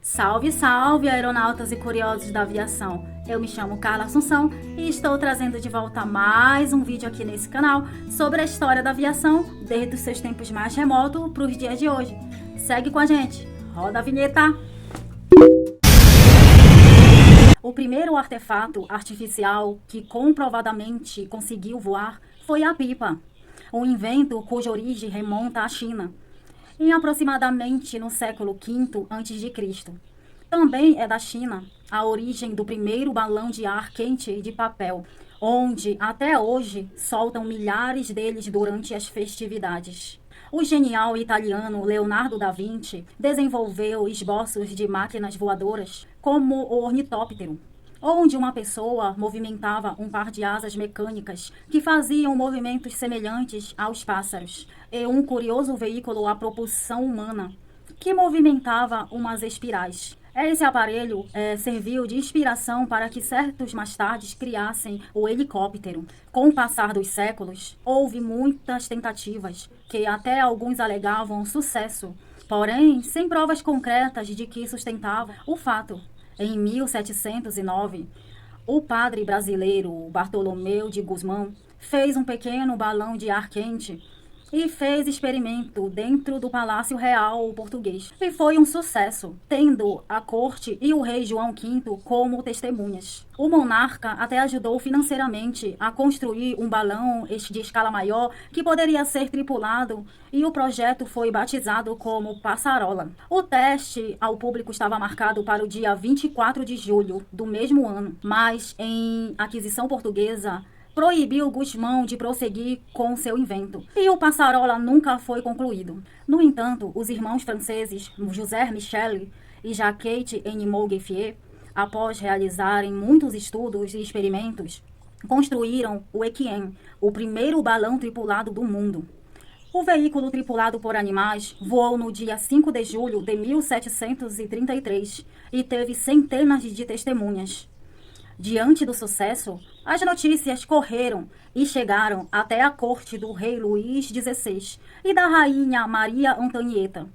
Salve, salve, aeronautas e curiosos da aviação! Eu me chamo Carla Assunção e estou trazendo de volta mais um vídeo aqui nesse canal sobre a história da aviação desde os seus tempos mais remotos para os dias de hoje. Segue com a gente, roda a vinheta! O primeiro artefato artificial que comprovadamente conseguiu voar foi a pipa, um invento cuja origem remonta à China, em aproximadamente no século V a.C. Também é da China a origem do primeiro balão de ar quente de papel, onde até hoje soltam milhares deles durante as festividades. O genial italiano Leonardo da Vinci desenvolveu esboços de máquinas voadoras como o ornitóptero, onde uma pessoa movimentava um par de asas mecânicas que faziam movimentos semelhantes aos pássaros, e um curioso veículo à propulsão humana, que movimentava umas espirais. Esse aparelho serviu de inspiração para que certos mais tarde criassem o helicóptero. Com o passar dos séculos, houve muitas tentativas, que até alguns alegavam sucesso, porém sem provas concretas de que sustentavam o fato. Em 1709, o padre brasileiro Bartolomeu de Gusmão fez um pequeno balão de ar quente e fez experimento dentro do Palácio Real Português. E foi um sucesso, tendo a corte e o rei João V como testemunhas. O monarca até ajudou financeiramente a construir um balão de escala maior que poderia ser tripulado, e o projeto foi batizado como Passarola. O teste ao público estava marcado para o dia 24 de julho do mesmo ano, mas em aquisição portuguesa proibiu Gusmão de prosseguir com seu invento, e o Passarola nunca foi concluído. No entanto, os irmãos franceses José Michel e Jacques-N. Montgolfier, após realizarem muitos estudos e experimentos, construíram o Équien, o primeiro balão tripulado do mundo. O veículo tripulado por animais voou no dia 5 de julho de 1733 e teve centenas de testemunhas. Diante do sucesso, as notícias correram e chegaram até a corte do rei Luís XVI e da rainha Maria Antonieta,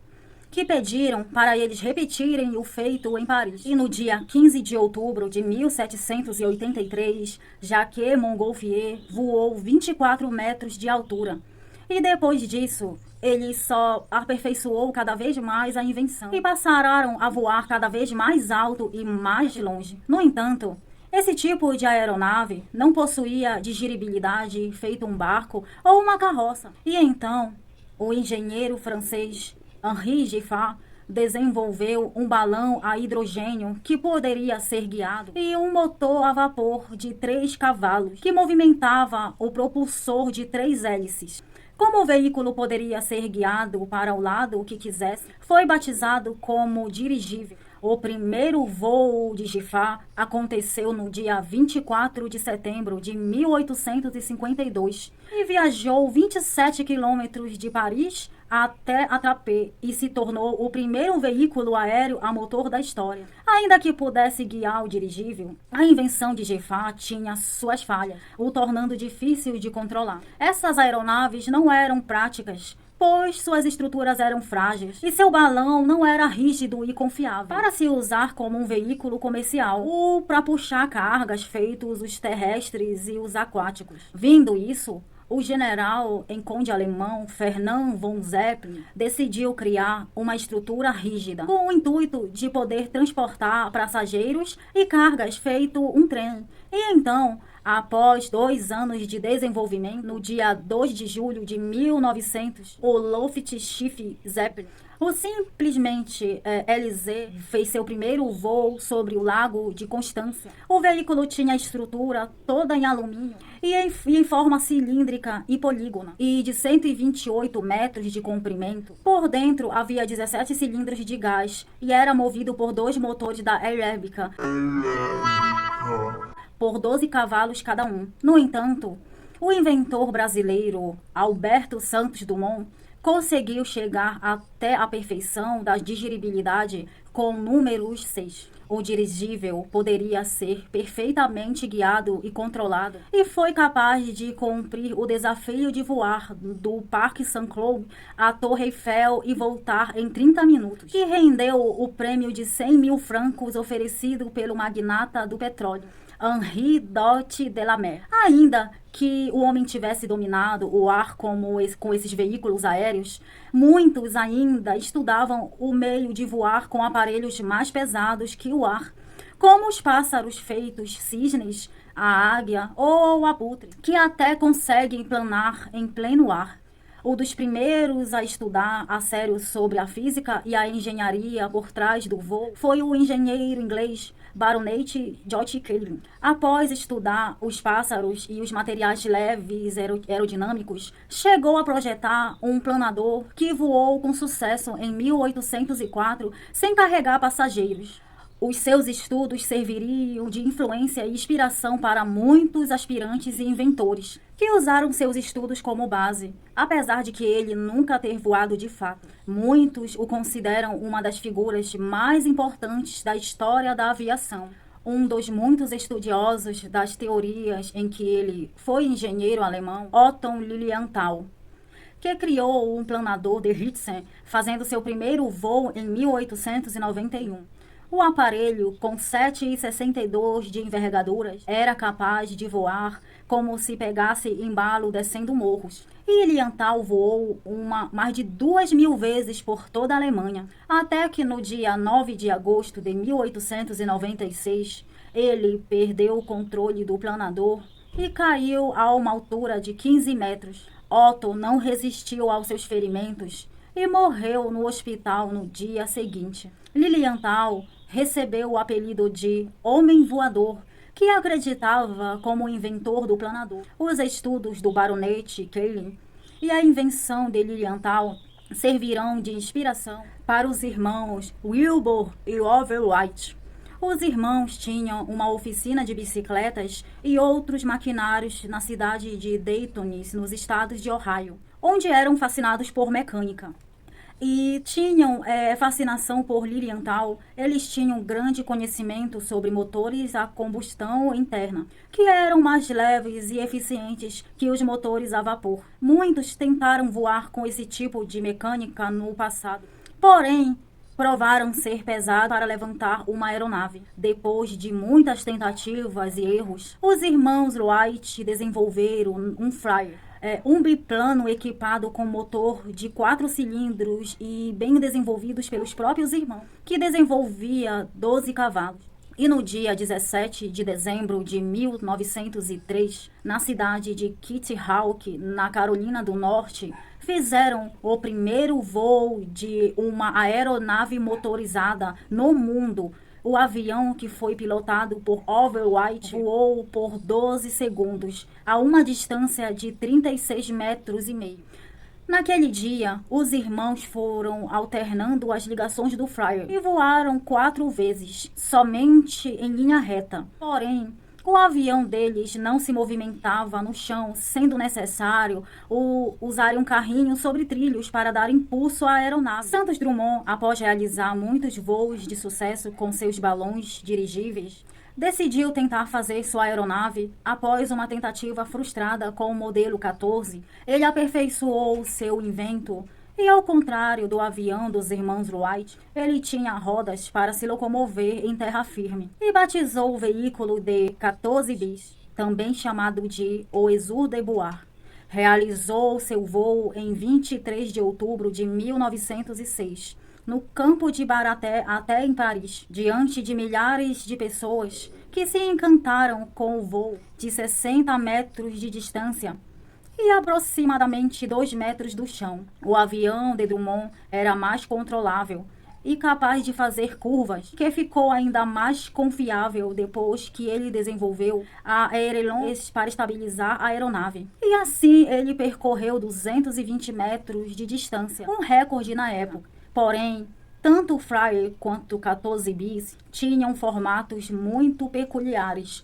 que pediram para eles repetirem o feito em Paris. E no dia 15 de outubro de 1783, Jacques Montgolfier voou 24 metros de altura. E depois disso, ele só aperfeiçoou cada vez mais a invenção e passaram a voar cada vez mais alto e mais longe. No entanto, esse tipo de aeronave não possuía dirigibilidade feito um barco ou uma carroça. E então, o engenheiro francês Henri Giffard desenvolveu um balão a hidrogênio que poderia ser guiado e um motor a vapor de 3 cavalos que movimentava o propulsor de 3 hélices. Como o veículo poderia ser guiado para o lado que quisesse, foi batizado como dirigível. O primeiro voo de Giffard aconteceu no dia 24 de setembro de 1852 e viajou 27 quilômetros de Paris até Atrapé e se tornou o primeiro veículo aéreo a motor da história. Ainda que pudesse guiar o dirigível, a invenção de Giffard tinha suas falhas, o tornando difícil de controlar. Essas aeronaves não eram práticas, pois suas estruturas eram frágeis e seu balão não era rígido e confiável para se usar como um veículo comercial ou para puxar cargas feitos os terrestres e os aquáticos. Vindo isso, o general em conde alemão Fernand von Zeppelin decidiu criar uma estrutura rígida com o intuito de poder transportar passageiros e cargas feito um trem. E então, após 2 anos de desenvolvimento, no dia 2 de julho de 1900, o Luftschiff Zeppelin, o simplesmente LZ, fez seu primeiro voo sobre o Lago de Constância. O veículo tinha a estrutura toda em alumínio e em forma cilíndrica e polígona, e de 128 metros de comprimento. Por dentro havia 17 cilindros de gás e era movido por 2 motores da Aerébica por 12 cavalos cada um. No entanto, o inventor brasileiro Alberto Santos Dumont conseguiu chegar até a perfeição da dirigibilidade com o número 6. O dirigível poderia ser perfeitamente guiado e controlado e foi capaz de cumprir o desafio de voar do Parque Saint-Cloud à Torre Eiffel e voltar em 30 minutos, que rendeu o prêmio de 100 mil francos oferecido pelo magnata do petróleo, Henri Dot de la Mer. Ainda que o homem tivesse dominado o ar com esses veículos aéreos, muitos ainda estudavam o meio de voar com aparelhos mais pesados que o ar, como os pássaros feitos cisnes, a águia ou o abutre, que até conseguem planar em pleno ar. Um dos primeiros a estudar a sério sobre a física e a engenharia por trás do voo foi o engenheiro inglês Baronet J. Cayley. Após estudar os pássaros e os materiais leves aerodinâmicos, chegou a projetar um planador que voou com sucesso em 1804 sem carregar passageiros. Os seus estudos serviriam de influência e inspiração para muitos aspirantes e inventores, que usaram seus estudos como base, apesar de que ele nunca ter voado de fato. Muitos o consideram uma das figuras mais importantes da história da aviação. Um dos muitos estudiosos das teorias em que ele foi engenheiro alemão, Otto Lilienthal, que criou um planador de Hertzen, fazendo seu primeiro voo em 1891. O aparelho, com 7,62 de envergadura, era capaz de voar como se pegasse embalo descendo morros. E Lilienthal voou mais de 2.000 vezes por toda a Alemanha, até que no dia 9 de agosto de 1896, ele perdeu o controle do planador e caiu a uma altura de 15 metros. Otto não resistiu aos seus ferimentos e morreu no hospital no dia seguinte. Lilienthal recebeu o apelido de Homem Voador, que acreditava como inventor do planador. Os estudos do Baronet Cayley e a invenção de Lilienthal servirão de inspiração para os irmãos Wilbur e Orville Wright. Os irmãos tinham uma oficina de bicicletas e outros maquinários na cidade de Dayton, nos estados de Ohio, onde eram fascinados por mecânica. E tinham fascinação por Lilienthal. Eles tinham grande conhecimento sobre motores a combustão interna, que eram mais leves e eficientes que os motores a vapor. Muitos tentaram voar com esse tipo de mecânica no passado, porém provaram ser pesados para levantar uma aeronave. Depois de muitas tentativas e erros, os irmãos Wright desenvolveram um Flyer, um biplano equipado com motor de 4 cilindros e bem desenvolvidos pelos próprios irmãos, que desenvolvia 12 cavalos. E no dia 17 de dezembro de 1903, na cidade de Kitty Hawk, na Carolina do Norte, fizeram o primeiro voo de uma aeronave motorizada no mundo. O avião, que foi pilotado por Orville Wright, voou por 12 segundos, a uma distância de 36,5 metros. Naquele dia, os irmãos foram alternando as ligações do Flyer e voaram 4 vezes, somente em linha reta. Porém, o avião deles não se movimentava no chão, sendo necessário usar um carrinho sobre trilhos para dar impulso à aeronave. Santos Dumont, após realizar muitos voos de sucesso com seus balões dirigíveis, decidiu tentar fazer sua aeronave. Após uma tentativa frustrada com o modelo 14, ele aperfeiçoou seu invento. E ao contrário do avião dos irmãos Wright, ele tinha rodas para se locomover em terra firme. E batizou o veículo de 14 bis, também chamado de o Exur de Bois. Realizou seu voo em 23 de outubro de 1906, no campo de Baraté até em Paris, diante de milhares de pessoas que se encantaram com o voo de 60 metros de distância e aproximadamente 2 metros do chão. O avião de Dumont era mais controlável e capaz de fazer curvas, que ficou ainda mais confiável depois que ele desenvolveu a ailerons para estabilizar a aeronave. E assim ele percorreu 220 metros de distância, um recorde na época. Porém, tanto o Flyer quanto o 14 bis tinham formatos muito peculiares,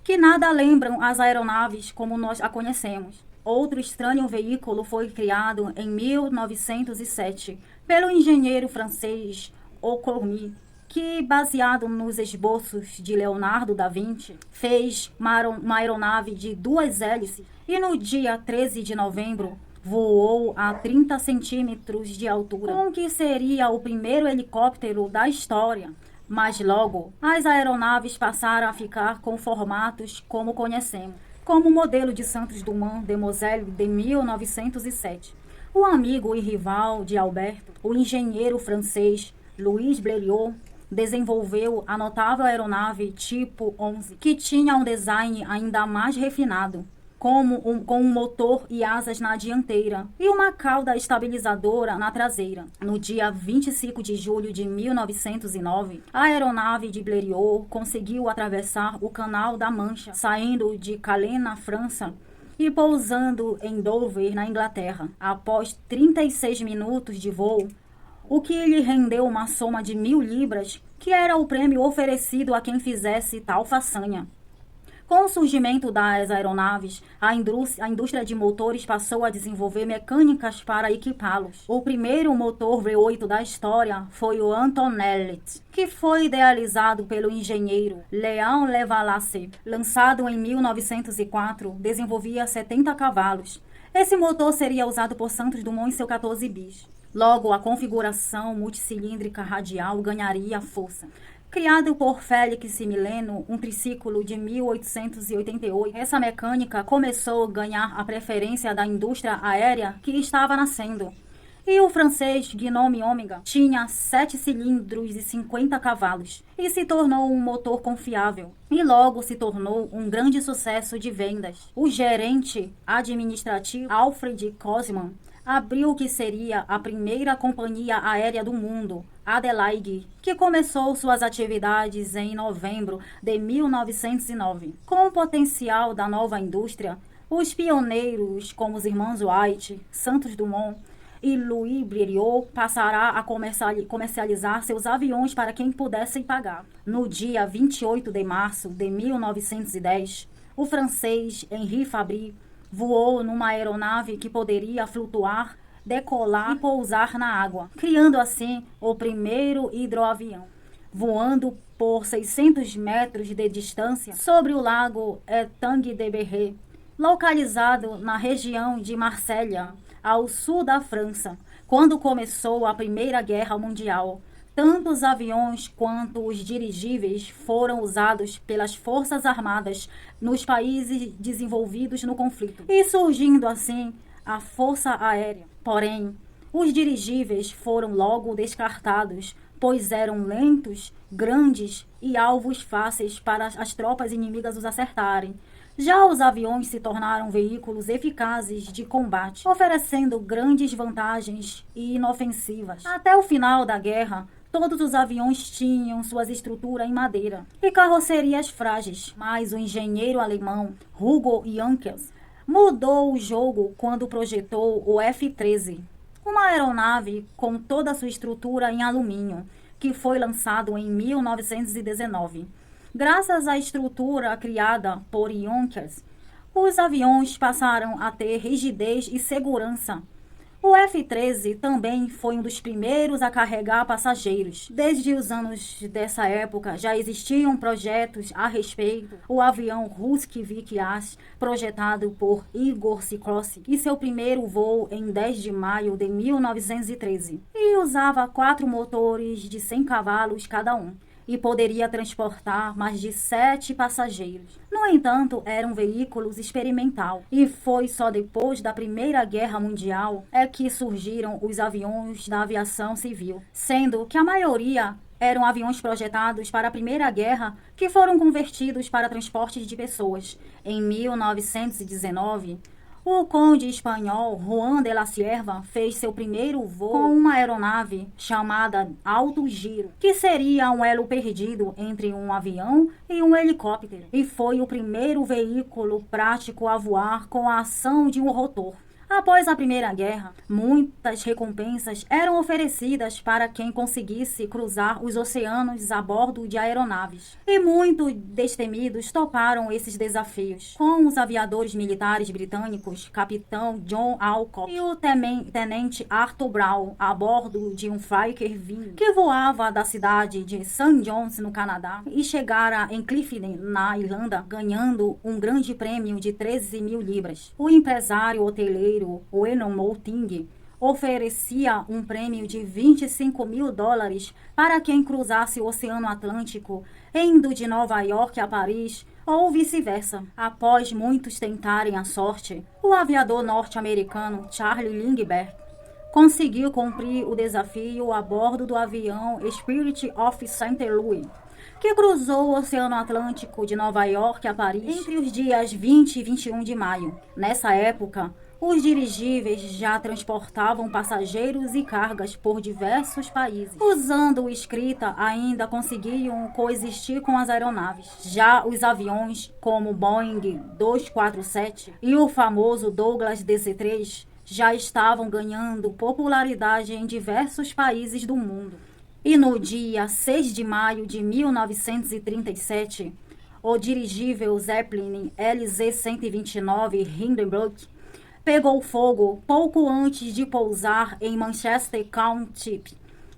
que nada lembram as aeronaves como nós a conhecemos. Outro estranho veículo foi criado em 1907 pelo engenheiro francês Economie, que, baseado nos esboços de Leonardo da Vinci, fez uma aeronave de 2 hélices e no dia 13 de novembro voou a 30 centímetros de altura, com que seria o primeiro helicóptero da história. Mas logo, as aeronaves passaram a ficar com formatos como conhecemos, como o modelo de Santos Dumont de Moselle de 1907. O amigo e rival de Alberto, o engenheiro francês Louis Blériot, desenvolveu a notável aeronave tipo 11, que tinha um design ainda mais refinado, com um motor e asas na dianteira e uma cauda estabilizadora na traseira. No dia 25 de julho de 1909, a aeronave de Blériot conseguiu atravessar o Canal da Mancha, saindo de Calais, na França, e pousando em Dover, na Inglaterra. Após 36 minutos de voo, o que lhe rendeu uma soma de 1.000 libras, que era o prêmio oferecido a quem fizesse tal façanha. Com o surgimento das aeronaves, a indústria de motores passou a desenvolver mecânicas para equipá-los. O primeiro motor V8 da história foi o Antonelli, que foi idealizado pelo engenheiro Léon Levalasse. Lançado em 1904, desenvolvia 70 cavalos. Esse motor seria usado por Santos Dumont em seu 14 bis. Logo, a configuração multicilíndrica radial ganharia força. Criado por Félix Mileno, um triciclo de 1888, essa mecânica começou a ganhar a preferência da indústria aérea que estava nascendo. E o francês Gnome Ômega tinha 7 cilindros e 50 cavalos e se tornou um motor confiável. E logo se tornou um grande sucesso de vendas. O gerente administrativo Alfred Cosman abriu o que seria a primeira companhia aérea do mundo, Adelaide, que começou suas atividades em novembro de 1909. Com o potencial da nova indústria, os pioneiros como os irmãos Wright, Santos Dumont e Louis Blériot passará a comercializar seus aviões para quem pudesse pagar. No dia 28 de março de 1910, o francês Henri Fabry voou numa aeronave que poderia flutuar, decolar e pousar na água, criando assim o primeiro hidroavião. Voando por 600 metros de distância sobre o lago Étang de Berre, localizado na região de Marselha, ao sul da França, quando começou a Primeira Guerra Mundial. Tanto os aviões quanto os dirigíveis foram usados pelas Forças Armadas nos países desenvolvidos no conflito, e surgindo assim a Força Aérea. Porém, os dirigíveis foram logo descartados, pois eram lentos, grandes e alvos fáceis para as tropas inimigas os acertarem. Já os aviões se tornaram veículos eficazes de combate, oferecendo grandes vantagens e inofensivas. Até o final da guerra, todos os aviões tinham suas estruturas em madeira e carrocerias frágeis, mas o engenheiro alemão Hugo Junkers mudou o jogo quando projetou o F-13, uma aeronave com toda a sua estrutura em alumínio, que foi lançado em 1919. Graças à estrutura criada por Junkers, os aviões passaram a ter rigidez e segurança. O F-13 também foi um dos primeiros a carregar passageiros. Desde os anos dessa época já existiam projetos a respeito. O avião Ruski Vikyaz, projetado por Igor Sikorsky, e seu primeiro voo em 10 de maio de 1913. E usava 4 motores de 100 cavalos cada um, e poderia transportar mais de 7 passageiros. No entanto, era um veículo experimental, e foi só depois da Primeira Guerra Mundial que surgiram os aviões da aviação civil, sendo que a maioria eram aviões projetados para a Primeira Guerra que foram convertidos para transportes de pessoas. Em 1919, o conde espanhol Juan de la Cierva fez seu primeiro voo com uma aeronave chamada Alto Giro, que seria um elo perdido entre um avião e um helicóptero, e foi o primeiro veículo prático a voar com a ação de um rotor. A Após a Primeira Guerra, muitas recompensas eram oferecidas para quem conseguisse cruzar os oceanos a bordo de aeronaves. E muitos destemidos toparam esses desafios, com os aviadores militares britânicos, capitão John Alcott e o tenente Arthur Brown, a bordo de um Fokker 20, que voava da cidade de St. John's, no Canadá, e chegara em Clifden, na Irlanda, ganhando um grande prêmio de 13.000 libras. O empresário hoteleiro Enon Moulting oferecia um prêmio de $25.000 para quem cruzasse o Oceano Atlântico, indo de Nova York a Paris, ou vice-versa. Após muitos tentarem a sorte, o aviador norte-americano Charles Lindbergh conseguiu cumprir o desafio a bordo do avião Spirit of St. Louis, que cruzou o Oceano Atlântico de Nova York a Paris entre os dias 20 e 21 de maio. Nessa época, os dirigíveis já transportavam passageiros e cargas por diversos países. Usando escrita, ainda conseguiam coexistir com as aeronaves. Já os aviões, como o Boeing 247 e o famoso Douglas DC-3, já estavam ganhando popularidade em diversos países do mundo. E no dia 6 de maio de 1937, o dirigível Zeppelin LZ-129 Hindenburg pegou fogo pouco antes de pousar em Manchester County,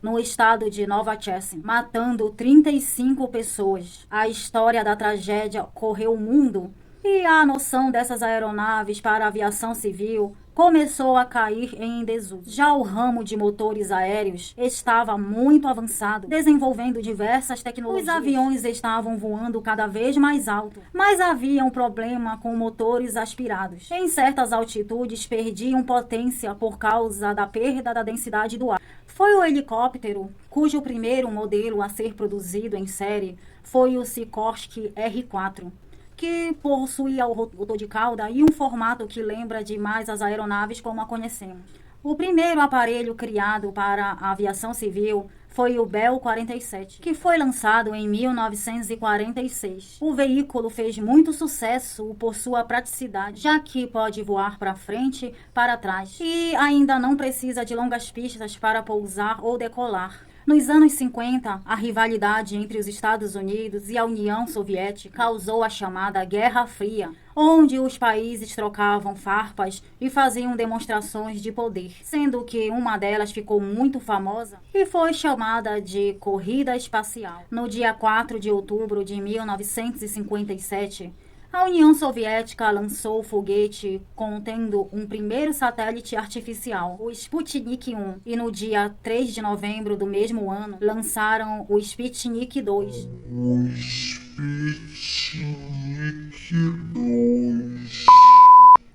no estado de Nova Jersey, matando 35 pessoas. A história da tragédia correu o mundo e a noção dessas aeronaves para a aviação civil começou a cair em desuso. Já o ramo de motores aéreos estava muito avançado, desenvolvendo diversas tecnologias. Os aviões estavam voando cada vez mais alto, mas havia um problema com motores aspirados. Em certas altitudes perdiam potência por causa da perda da densidade do ar. Foi o helicóptero cujo primeiro modelo a ser produzido em série foi o Sikorsky R-4, que possuía o rotor de cauda e um formato que lembra demais as aeronaves como a conhecemos. O primeiro aparelho criado para a aviação civil foi o Bell 47, que foi lançado em 1946. O veículo fez muito sucesso por sua praticidade, já que pode voar para frente, para trás, e ainda não precisa de longas pistas para pousar ou decolar. Nos anos 50, a rivalidade entre os Estados Unidos e a União Soviética causou a chamada Guerra Fria, onde os países trocavam farpas e faziam demonstrações de poder, sendo que uma delas ficou muito famosa e foi chamada de Corrida Espacial. No dia 4 de outubro de 1957, a União Soviética lançou o foguete contendo um primeiro satélite artificial, o Sputnik 1, e no dia 3 de novembro do mesmo ano lançaram o Sputnik 2.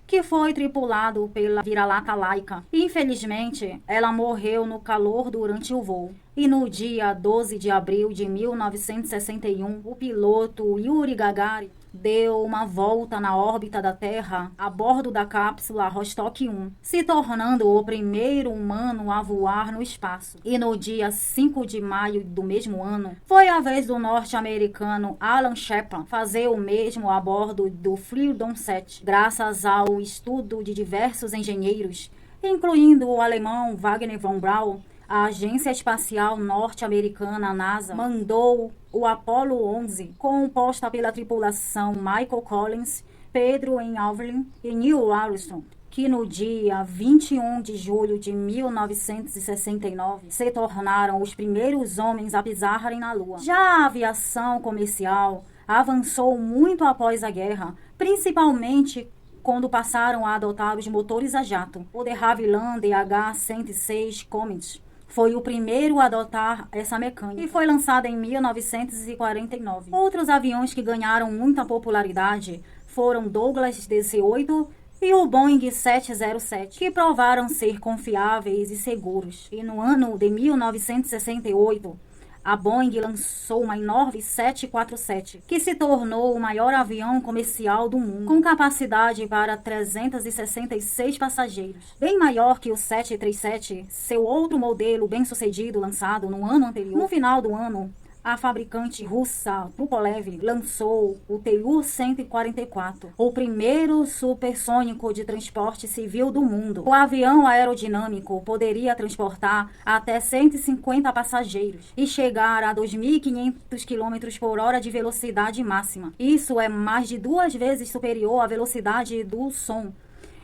Que foi tripulado pela vira-lata Laika. Infelizmente, ela morreu no calor durante o voo. E no dia 12 de abril de 1961, o piloto Yuri Gagarin deu uma volta na órbita da Terra a bordo da cápsula Vostok 1, se tornando o primeiro humano a voar no espaço. E no dia 5 de maio do mesmo ano, foi a vez do norte-americano Alan Shepard fazer o mesmo a bordo do Freedom 7, graças ao estudo de diversos engenheiros, incluindo o alemão Wagner von Braun. A Agência Espacial Norte-Americana, NASA, mandou o Apollo 11, composta pela tripulação Michael Collins, Pedro Aldrin e Neil Armstrong, que no dia 21 de julho de 1969 se tornaram os primeiros homens a pisarem na Lua. Já a aviação comercial avançou muito após a guerra, principalmente quando passaram a adotar os motores a jato. O de Havilland DH-106 Comet foi o primeiro a adotar essa mecânica e foi lançado em 1949. Outros aviões que ganharam muita popularidade foram Douglas DC-8 e o Boeing 707, que provaram ser confiáveis e seguros. E no ano de 1968, a Boeing lançou uma enorme 747, que se tornou o maior avião comercial do mundo, com capacidade para 366 passageiros. Bem maior que o 737, seu outro modelo bem-sucedido lançado no ano anterior. No final do ano, a fabricante russa Tupolev lançou o Tu-144, o primeiro supersônico de transporte civil do mundo. O avião aerodinâmico poderia transportar até 150 passageiros e chegar a 2.500 km por hora de velocidade máxima. Isso é mais de 2 vezes superior à velocidade do som.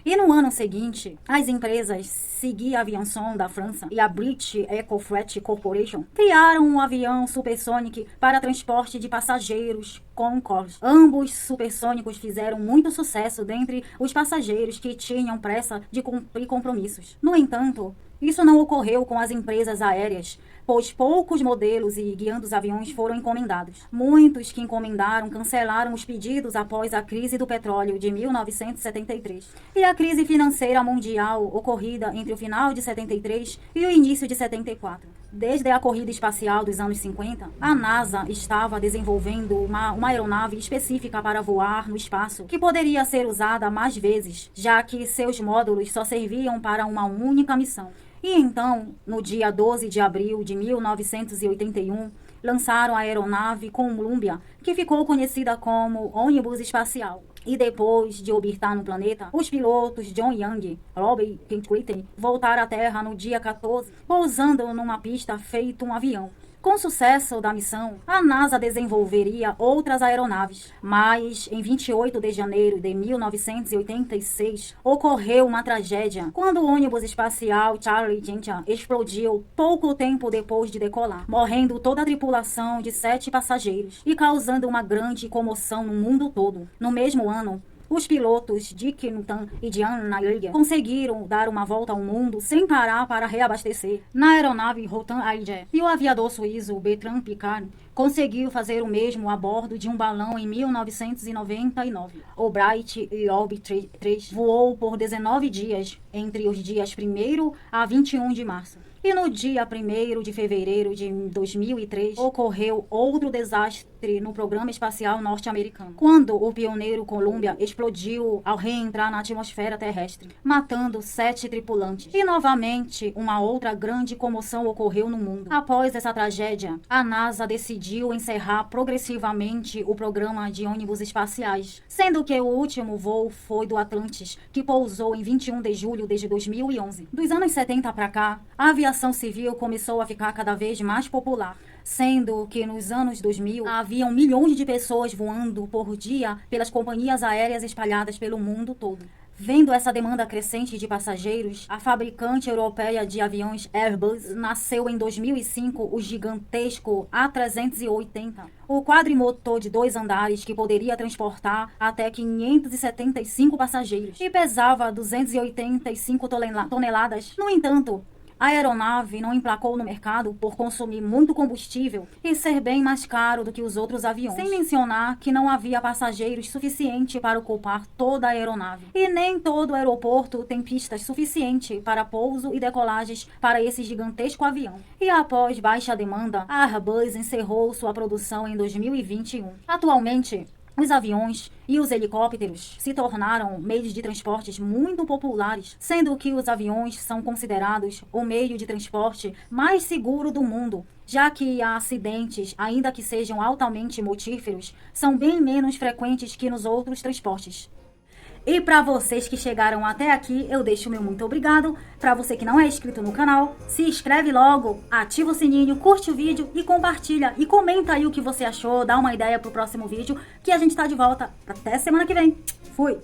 E no ano seguinte, as empresas Sigui Aviation da França e a British Ecofreight Corporation criaram um avião supersônico para transporte de passageiros Concorde. Ambos supersônicos fizeram muito sucesso dentre os passageiros que tinham pressa de cumprir compromissos. No entanto, isso não ocorreu com as empresas aéreas, pois poucos modelos e guiantes aviões foram encomendados. Muitos que encomendaram cancelaram os pedidos após a crise do petróleo de 1973 e a crise financeira mundial ocorrida entre o final de 73 e o início de 74. Desde a corrida espacial dos anos 50, a NASA estava desenvolvendo uma aeronave específica para voar no espaço, que poderia ser usada mais vezes, já que seus módulos só serviam para uma única missão. E então, no dia 12 de abril de 1981, lançaram a aeronave Columbia, que ficou conhecida como ônibus espacial. E depois de orbitar no planeta, os pilotos John Young e Robert Crittenden voltaram à Terra no dia 14, pousando numa pista feito um avião. Com o sucesso da missão, a NASA desenvolveria outras aeronaves, mas em 28 de janeiro de 1986 ocorreu uma tragédia quando o ônibus espacial Charlie Chaplin explodiu pouco tempo depois de decolar, morrendo toda a tripulação de 7 passageiros e causando uma grande comoção no mundo todo. No mesmo ano, os pilotos Dick Newton e Diane Nair conseguiram dar uma volta ao mundo sem parar para reabastecer na aeronave Rotan Air. E o aviador suíço Bertrand Piccard conseguiu fazer o mesmo a bordo de um balão em 1999. O Bright Orbiter 3 voou por 19 dias, entre os dias 1º a 21 de março. E no dia 1º de fevereiro de 2003, ocorreu outro desastre no programa espacial norte-americano, quando o pioneiro Columbia explodiu ao reentrar na atmosfera terrestre, matando 7 tripulantes. E novamente, uma outra grande comoção ocorreu no mundo. Após essa tragédia, a NASA decidiu encerrar progressivamente o programa de ônibus espaciais, sendo que o último voo foi do Atlantis, que pousou em 21 de julho de 2011. Dos anos 70 para cá, a aviação civil começou a ficar cada vez mais popular, sendo que nos anos 2000 haviam milhões de pessoas voando por dia pelas companhias aéreas espalhadas pelo mundo todo. Vendo essa demanda crescente de passageiros, a fabricante europeia de aviões Airbus nasceu em 2005 o gigantesco A380, o quadrimotor de 2 andares que poderia transportar até 575 passageiros e pesava 285 toneladas. No entanto, a aeronave não emplacou no mercado por consumir muito combustível e ser bem mais caro do que os outros aviões. Sem mencionar que não havia passageiros suficiente para ocupar toda a aeronave. E nem todo aeroporto tem pistas suficientes para pouso e decolagens para esse gigantesco avião. E após baixa demanda, a Airbus encerrou sua produção em 2021. Atualmente, os aviões e os helicópteros se tornaram meios de transportes muito populares, sendo que os aviões são considerados o meio de transporte mais seguro do mundo, já que acidentes, ainda que sejam altamente mortíferos, são bem menos frequentes que nos outros transportes. E para vocês que chegaram até aqui, eu deixo meu muito obrigado. Para você que não é inscrito no canal, se inscreve logo, ativa o sininho, curte o vídeo e compartilha. E comenta aí o que você achou, dá uma ideia pro próximo vídeo, que a gente tá de volta. Até semana que vem. Fui!